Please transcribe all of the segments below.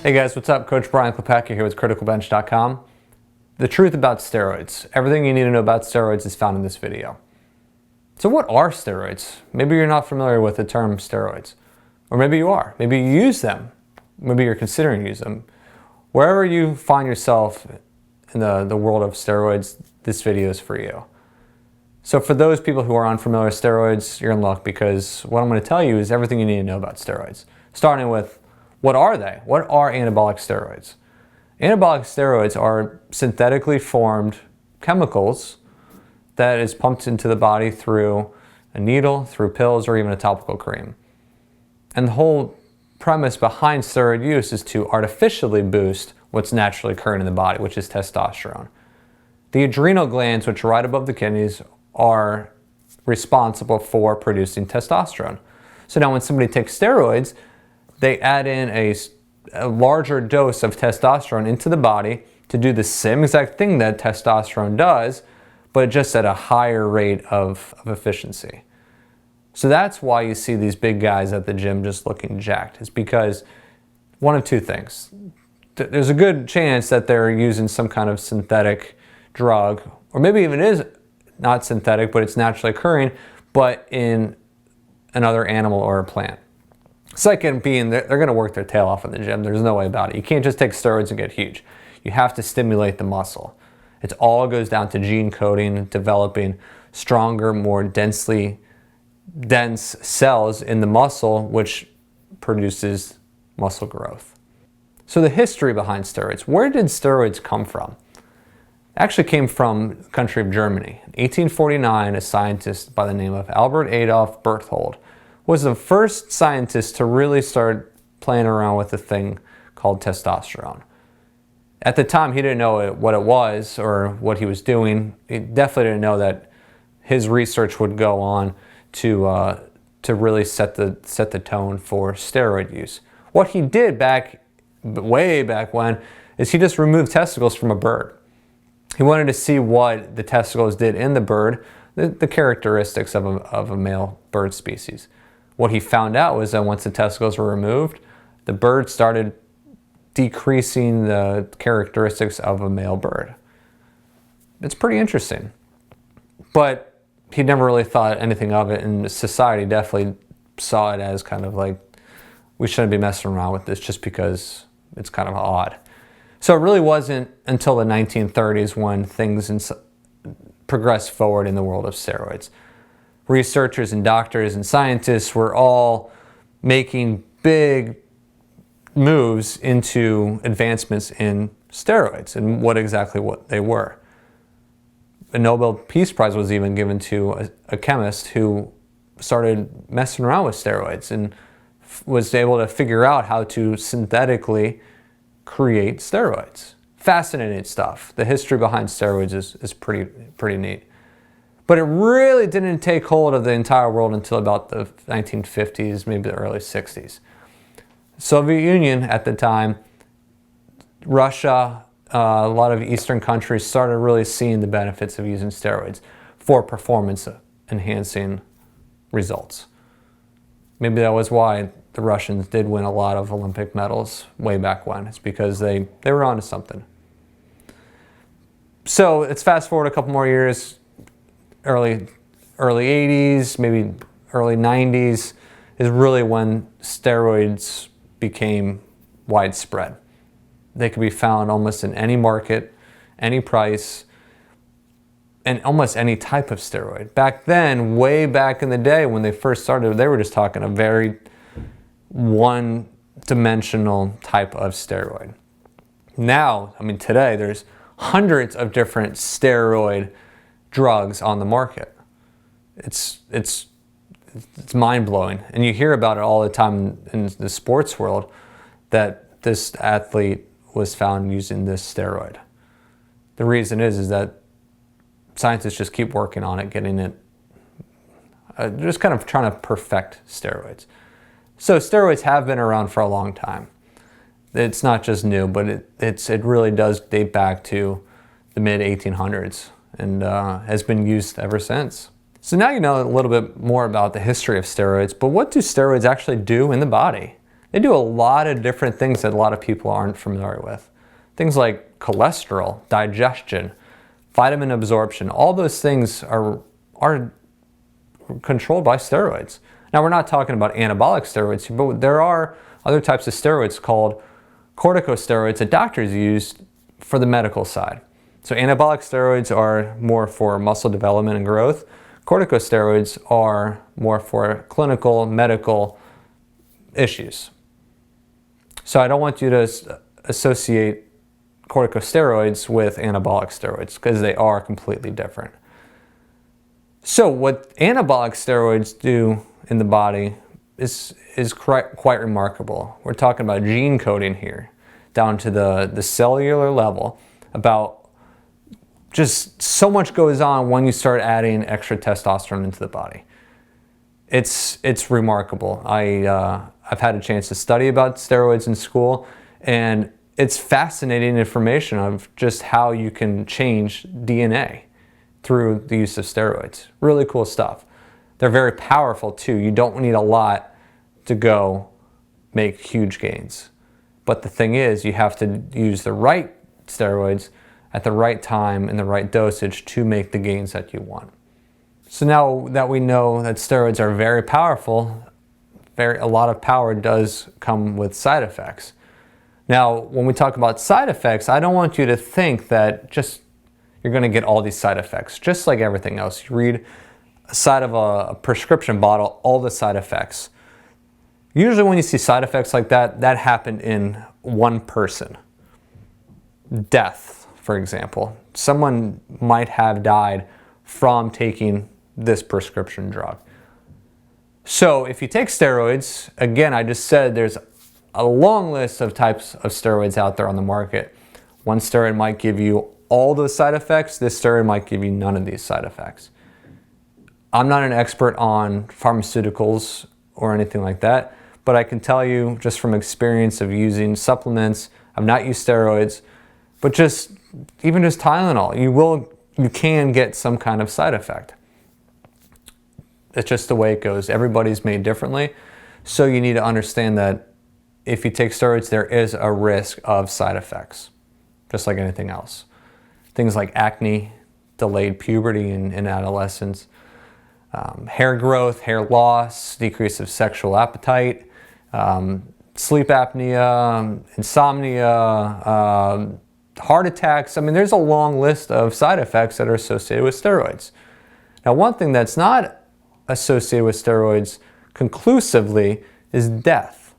Hey guys, what's up? Coach Brian Klepacki here with CriticalBench.com. The truth about steroids. Everything you need to know about steroids is found in this video. So what are steroids? Maybe you're not familiar with the term steroids. Or maybe you are. Maybe you use them. Maybe you're considering using them. Wherever you find yourself in the world of steroids, this video is for you. So for those people who are unfamiliar with steroids, you're in luck, because what I'm going to tell you is everything you need to know about steroids. Starting with, what are they? What are anabolic steroids? Anabolic steroids are synthetically formed chemicals that is pumped into the body through a needle, through pills, or even a topical cream. And the whole premise behind steroid use is to artificially boost what's naturally occurring in the body, which is testosterone. The adrenal glands, which are right above the kidneys, are responsible for producing testosterone. So now when somebody takes steroids, they add in a larger dose of testosterone into the body to do the same exact thing that testosterone does, but just at a higher rate of efficiency. So that's why you see these big guys at the gym just looking jacked. It's because one of two things. There's a good chance that they're using some kind of synthetic drug, or maybe even it is not synthetic, but it's naturally occurring, but in another animal or a plant. Second being, they're going to work their tail off in the gym. There's no way about it. You can't just take steroids and get huge. You have to stimulate the muscle. It all goes down to gene coding, developing stronger, more dense cells in the muscle, which produces muscle growth. So the history behind steroids. Where did steroids come from? It actually came from the country of Germany. In 1849, a scientist by the name of Albert Adolf Berthold was the first scientist to really start playing around with a thing called testosterone. At the time, he didn't know what it was or what he was doing. He definitely didn't know that his research would go on to really set the tone for steroid use. What he did way back when is he just removed testicles from a bird. He wanted to see what the testicles did in the bird, the characteristics of a male bird species. What he found out was that once the testicles were removed, the bird started decreasing the characteristics of a male bird. It's pretty interesting. But he never really thought anything of it, and society definitely saw it as kind of like, we shouldn't be messing around with this just because it's kind of odd. So it really wasn't until the 1930s when things progressed forward in the world of steroids. Researchers and doctors and scientists were all making big moves into advancements in steroids and what they were. A Nobel Peace Prize was even given to a chemist who started messing around with steroids and was able to figure out how to synthetically create steroids. Fascinating stuff. The history behind steroids is pretty neat. But it really didn't take hold of the entire world until about the 1950s, maybe the early 60s. Soviet Union at the time, Russia, a lot of Eastern countries started really seeing the benefits of using steroids for performance-enhancing results. Maybe that was why the Russians did win a lot of Olympic medals way back when. It's because they were onto something. So let's fast forward a couple more years. Early 80s, maybe early 90s is really when steroids became widespread. They could be found almost in any market, any price, and almost any type of steroid. Back then, way back in the day when they first started, they were just talking a very one-dimensional type of steroid. Now, I mean today, there's hundreds of different steroid drugs on the market. It's mind-blowing, and you hear about it all the time in the sports world that this athlete was found using this steroid. The reason is that scientists just keep working on it, getting it, just kind of trying to perfect steroids. So steroids have been around for a long time. It's not just new, but it really does date back to the mid-1800s. And has been used ever since. So now you know a little bit more about the history of steroids, but what do steroids actually do in the body? They do a lot of different things that a lot of people aren't familiar with. Things like cholesterol, digestion, vitamin absorption, all those things are controlled by steroids. Now, we're not talking about anabolic steroids, but there are other types of steroids called corticosteroids that doctors use for the medical side. So anabolic steroids are more for muscle development and growth. Corticosteroids are more for clinical, medical issues. So I don't want you to associate corticosteroids with anabolic steroids because they are completely different. So what anabolic steroids do in the body is quite remarkable. We're talking about gene coding here, down to the cellular level, about just so much goes on when you start adding extra testosterone into the body. It's remarkable. I've had a chance to study about steroids in school, and it's fascinating information of just how you can change DNA through the use of steroids. Really cool stuff. They're very powerful too. You don't need a lot to go make huge gains. But the thing is, you have to use the right steroids at the right time and the right dosage to make the gains that you want. So now that we know that steroids are very powerful, a lot of power does come with side effects. Now, when we talk about side effects, I don't want you to think that just you're going to get all these side effects. Just like everything else, you read a side of a prescription bottle, all the side effects. Usually when you see side effects like that, that happened in one person. Death, for example. Someone might have died from taking this prescription drug. So if you take steroids, again, I just said there's a long list of types of steroids out there on the market. One steroid might give you all those side effects. This steroid might give you none of these side effects. I'm not an expert on pharmaceuticals or anything like that, but I can tell you just from experience of using supplements, I've not used steroids, but even just Tylenol, you can get some kind of side effect. It's just the way it goes. Everybody's made differently. So you need to understand that if you take steroids, there is a risk of side effects, just like anything else. Things like acne, delayed puberty in adolescence, hair growth, hair loss, decrease of sexual appetite, sleep apnea, insomnia, heart attacks. I mean, there's a long list of side effects that are associated with steroids. Now, one thing that's not associated with steroids conclusively is death.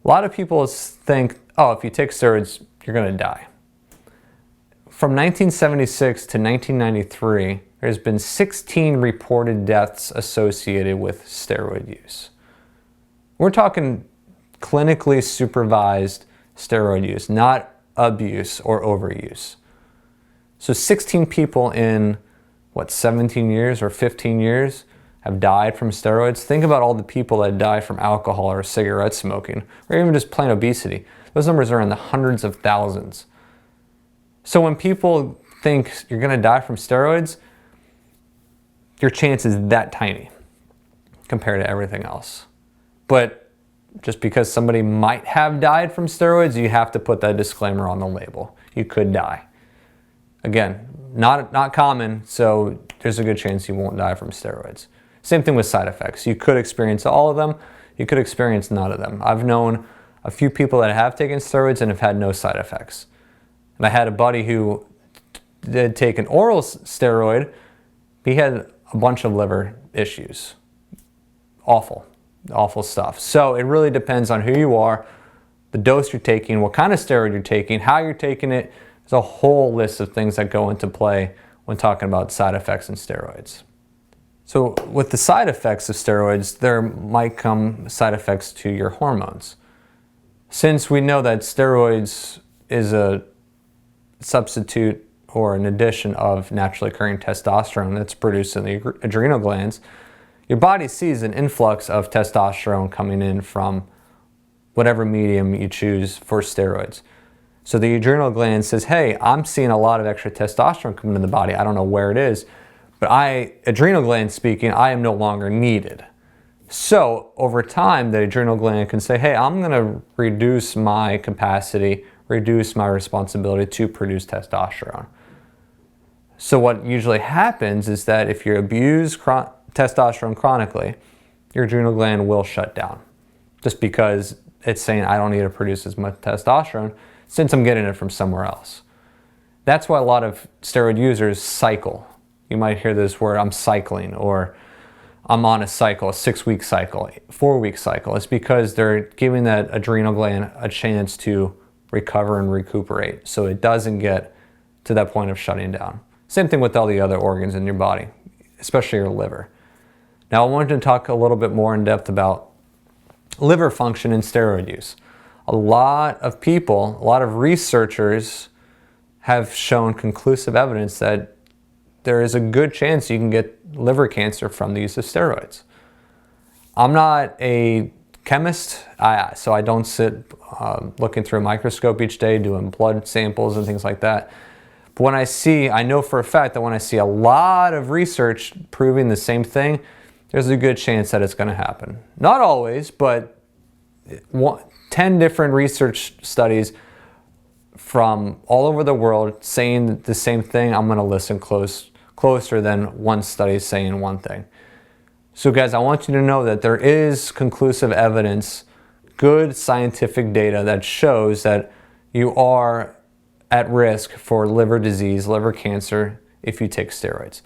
A lot of people think, oh, if you take steroids, you're going to die. From 1976 to 1993, there's been 16 reported deaths associated with steroid use. We're talking clinically supervised steroid use, not abuse or overuse. So 16 people in, 17 years or 15 years have died from steroids. Think about all the people that die from alcohol or cigarette smoking, or even just plain obesity. Those numbers are in the hundreds of thousands. So when people think you're going to die from steroids, your chance is that tiny compared to everything else. But just because somebody might have died from steroids, you have to put that disclaimer on the label. You could die. Again, not common, so there's a good chance you won't die from steroids. Same thing with side effects. You could experience all of them. You could experience none of them. I've known a few people that have taken steroids and have had no side effects. And I had a buddy who did take an oral steroid. He had a bunch of liver issues. Awful stuff. So it really depends on who you are, the dose you're taking, what kind of steroid you're taking, how you're taking it. There's a whole list of things that go into play when talking about side effects in steroids. So with the side effects of steroids, there might come side effects to your hormones. Since we know that steroids is a substitute or an addition of naturally occurring testosterone that's produced in the adrenal glands, your body sees an influx of testosterone coming in from whatever medium you choose for steroids. So the adrenal gland says, hey, I'm seeing a lot of extra testosterone coming in the body. I don't know where it is, but adrenal gland speaking, I am no longer needed. So over time, the adrenal gland can say, hey, I'm going to reduce my capacity, reduce my responsibility to produce testosterone. So what usually happens is that if you abuse testosterone chronically, your adrenal gland will shut down just because it's saying, I don't need to produce as much testosterone since I'm getting it from somewhere else. That's why a lot of steroid users cycle. You might hear this word, I'm cycling, or I'm on a cycle, a 6-week cycle, 4-week cycle. It's because they're giving that adrenal gland a chance to recover and recuperate so it doesn't get to that point of shutting down. Same thing with all the other organs in your body, especially your liver. Now I wanted to talk a little bit more in depth about liver function and steroid use. A lot of people, a lot of researchers have shown conclusive evidence that there is a good chance you can get liver cancer from the use of steroids. I'm not a chemist, so I don't sit looking through a microscope each day doing blood samples and things like that. But when I know for a fact that when I see a lot of research proving the same thing, there's a good chance that it's going to happen. Not always, but 10 different research studies from all over the world saying the same thing, I'm going to listen closer than one study saying one thing. So guys, I want you to know that there is conclusive evidence, good scientific data that shows that you are at risk for liver disease, liver cancer, if you take steroids.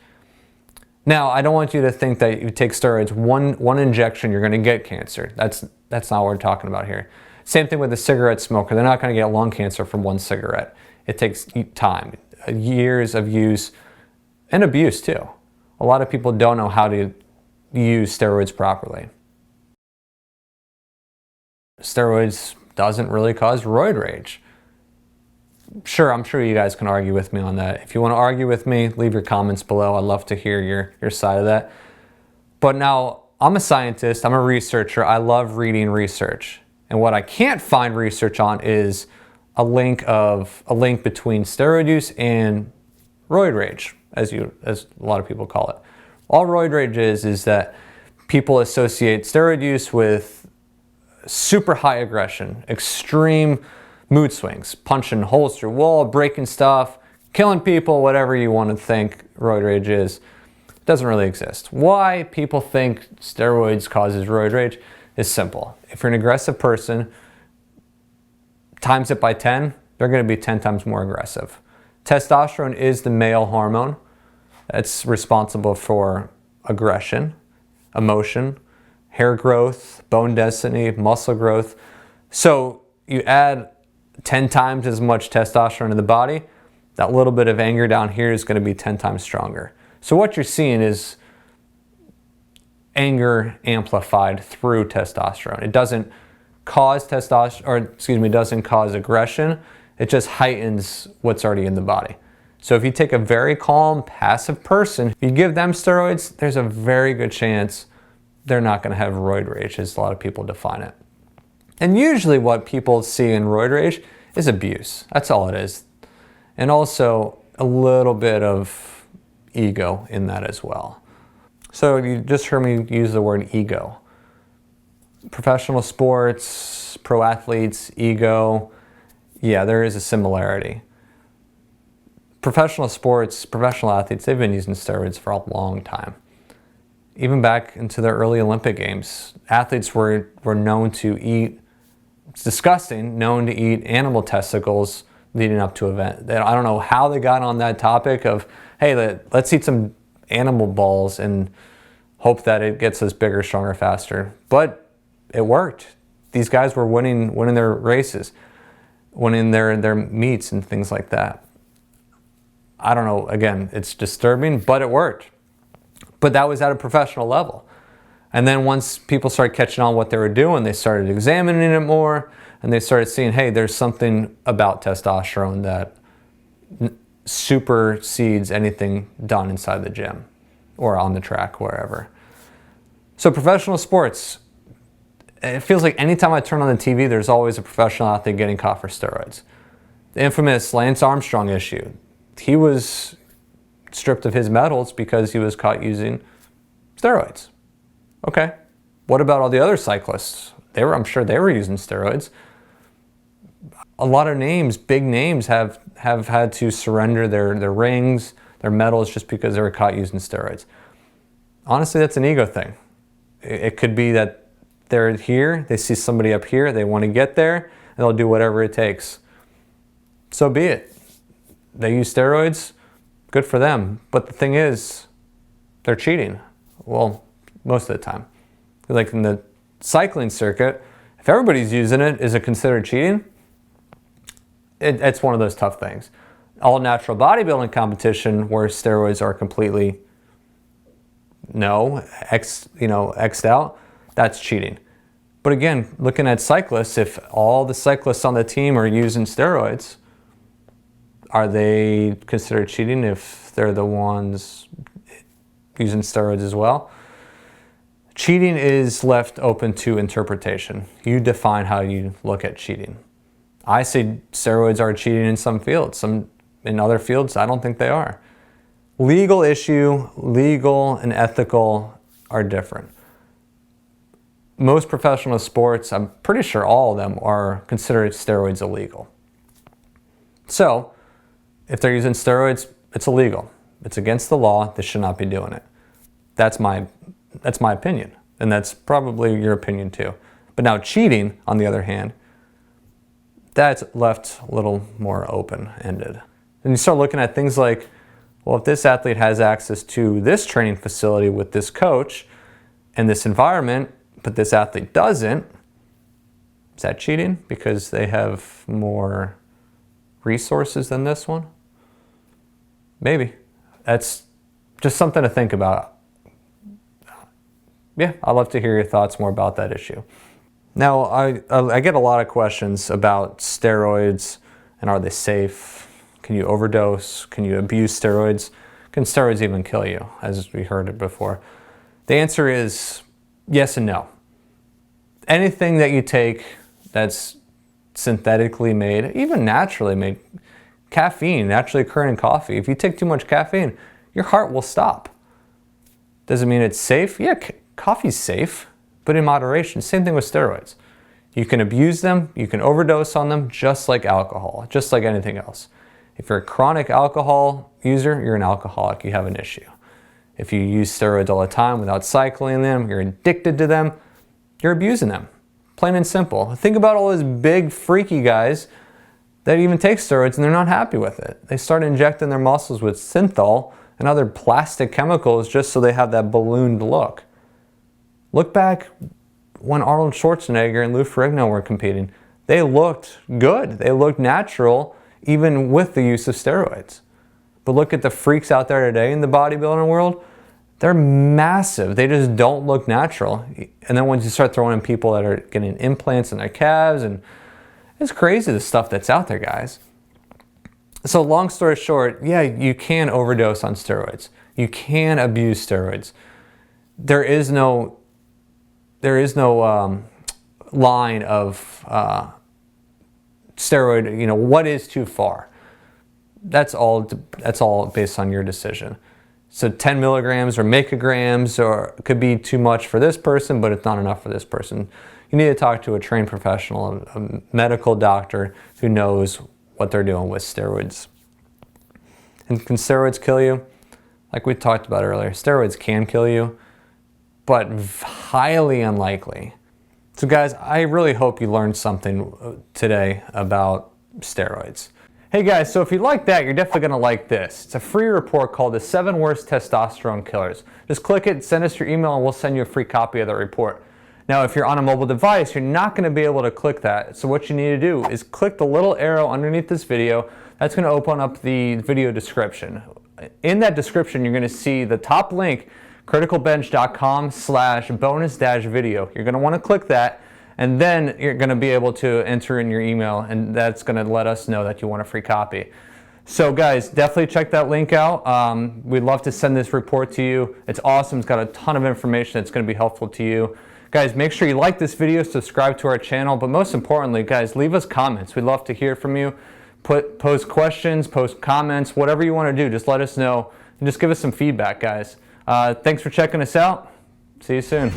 Now, I don't want you to think that you take steroids, one injection, you're going to get cancer. That's not what we're talking about here. Same thing with the cigarette smoker. They're not going to get lung cancer from one cigarette. It takes time, years of use and abuse too. A lot of people don't know how to use steroids properly. Steroids doesn't really cause roid rage. Sure, I'm sure you guys can argue with me on that. If you want to argue with me, leave your comments below. I'd love to hear your side of that. But now, I'm a scientist, I'm a researcher, I love reading research. And what I can't find research on is a link between steroid use and roid rage, as a lot of people call it. All roid rage is that people associate steroid use with super high aggression, extreme mood swings, punching holes through wall, breaking stuff, killing people, whatever you want to think roid rage is. It doesn't really exist. Why people think steroids causes roid rage is simple. If you're an aggressive person, times it by 10, they're going to be 10 times more aggressive. Testosterone is the male hormone that's responsible for aggression, emotion, hair growth, bone density, muscle growth. So you add 10 times as much testosterone in the body, that little bit of anger down here is going to be 10 times stronger. So what you're seeing is anger amplified through testosterone. It doesn't cause it doesn't cause aggression. It just heightens what's already in the body. So if you take a very calm, passive person, if you give them steroids, there's a very good chance they're not going to have roid rage, as a lot of people define it. And usually what people see in roid rage is abuse. That's all it is. And also a little bit of ego in that as well. So you just heard me use the word ego. Professional sports, pro athletes, ego, yeah, there is a similarity. Professional sports, professional athletes, they've been using steroids for a long time. Even back into the early Olympic Games, athletes were known to eat, it's disgusting, known to eat animal testicles leading up to event. I don't know how they got on that topic of, hey, let's eat some animal balls and hope that it gets us bigger, stronger, faster. But it worked. These guys were winning their races, winning their meets and things like that. I don't know, again, it's disturbing, but it worked. But that was at a professional level. And then once people started catching on what they were doing, they started examining it more, and they started seeing, hey, there's something about testosterone that supersedes anything done inside the gym or on the track, wherever. So professional sports, it feels like anytime I turn on the TV, there's always a professional athlete getting caught for steroids. The infamous Lance Armstrong issue. He was stripped of his medals because he was caught using steroids. Okay, What about all the other cyclists? I'm sure they were using steroids. A lot of names, big names, have had to surrender their rings, their medals, just because they were caught using steroids. Honestly, that's an ego thing. It could be that they're here, they see somebody up here, they want to get there, and they'll do whatever it takes. So be it. They use steroids, good for them. But the thing is, they're cheating. Well, most of the time. Like in the cycling circuit, if everybody's using it, is it considered cheating? It's one of those tough things. All natural bodybuilding competition where steroids are completely X'd out, that's cheating. But again, looking at cyclists, if all the cyclists on the team are using steroids, are they considered cheating if they're the ones using steroids as well? Cheating is left open to interpretation. You define how you look at cheating. I say steroids are cheating in some fields. In other fields, I don't think they are. Legal issue, legal and ethical are different. Most professional sports, I'm pretty sure all of them, are considered steroids illegal. So, if they're using steroids, it's illegal. It's against the law. They should not be doing it. That's my opinion, and that's probably your opinion too. But now cheating, on the other hand, that's left a little more open-ended. And you start looking at things like, well, if this athlete has access to this training facility with this coach and this environment, but this athlete doesn't, is that cheating because they have more resources than this one? Maybe. That's just something to think about. Yeah, I'd love to hear your thoughts more about that issue. Now, I get a lot of questions about steroids and are they safe? Can you overdose? Can you abuse steroids? Can steroids even kill you, as we heard it before? The answer is yes and no. Anything that you take that's synthetically made, even naturally made, caffeine, naturally occurring in coffee, if you take too much caffeine, your heart will stop. Does it mean it's safe? Yeah, coffee's safe, but in moderation. Same thing with steroids. You can abuse them, you can overdose on them, just like alcohol, just like anything else. If you're a chronic alcohol user, you're an alcoholic, you have an issue. If you use steroids all the time without cycling them, you're addicted to them, you're abusing them. Plain and simple. Think about all those big freaky guys that even take steroids and they're not happy with it. They start injecting their muscles with synthol and other plastic chemicals just so they have that ballooned look. Look back when Arnold Schwarzenegger and Lou Ferrigno were competing. They looked good. They looked natural even with the use of steroids. But look at the freaks out there today in the bodybuilding world. They're massive. They just don't look natural. And then once you start throwing in people that are getting implants in their calves, and it's crazy the stuff that's out there, guys. So long story short, yeah, you can overdose on steroids. You can abuse steroids. There is no line of steroid, what is too far. That's all based on your decision. So 10 milligrams or micrograms could be too much for this person, but it's not enough for this person. You need to talk to a trained professional, a medical doctor who knows what they're doing with steroids. And can steroids kill you? Like we talked about earlier, steroids can kill you, but highly unlikely. So guys, I really hope you learned something today about steroids. Hey guys, so if you like that, you're definitely gonna like this. It's a free report called The 7 Worst Testosterone Killers. Just click it, send us your email, and we'll send you a free copy of the report. Now, if you're on a mobile device, you're not gonna be able to click that. So what you need to do is click the little arrow underneath this video. That's gonna open up the video description. In that description, you're gonna see the top link, criticalbench.com/bonus-video. You're gonna wanna click that, and then you're gonna be able to enter in your email, and that's gonna let us know that you want a free copy. So guys, definitely check that link out. We'd love to send this report to you. It's awesome, it's got a ton of information that's gonna be helpful to you. Guys, make sure you like this video, subscribe to our channel, but most importantly, guys, leave us comments. We'd love to hear from you. Post questions, post comments, whatever you wanna do, just let us know, and just give us some feedback, guys. Thanks for checking us out. See you soon.